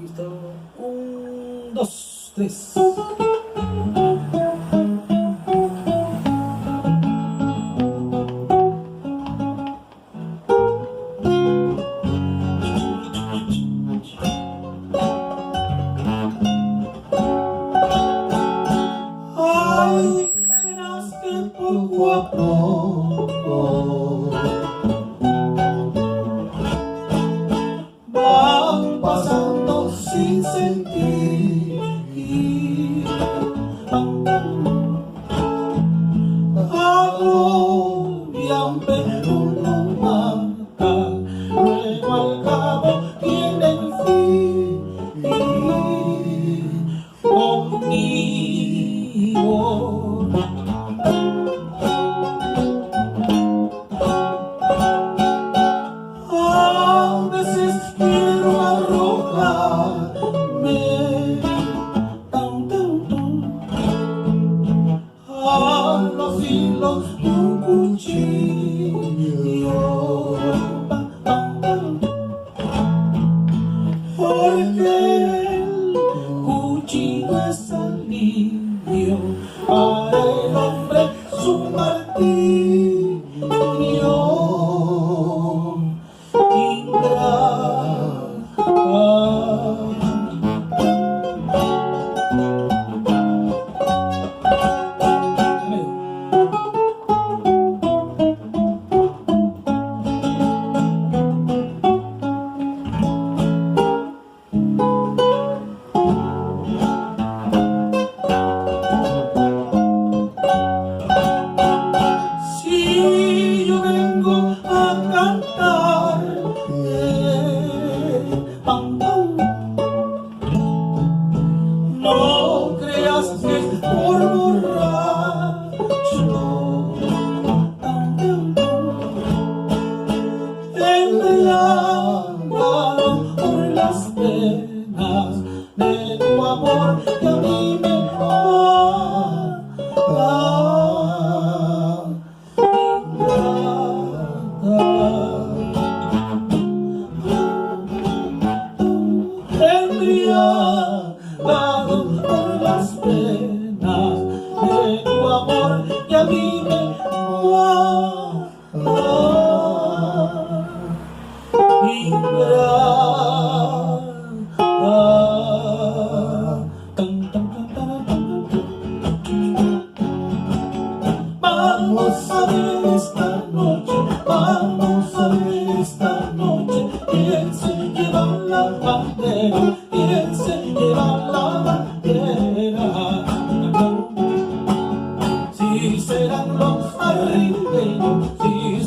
Listo. Un, dos, tres. Ay, verás que poco a poco van pasando sin sentir. Agobian pero no matan, luego al cabo tienen fin conmigo. A veces quiero arrojarme a los hilos de un cuchillo, porque el cuchillo es alivio para el hombre, su martirio Si yo vengo a cantar, no creas que es por borracho. Embriagado por las penas de tu amor que a mí me mata. Embriagado por las penas de tu amor que a mí me mata. Vamos a ver esta noche, vamos a ver esta noche, quién se lleva la bandera, quién se lleva la bandera. Si serán los arribeños, si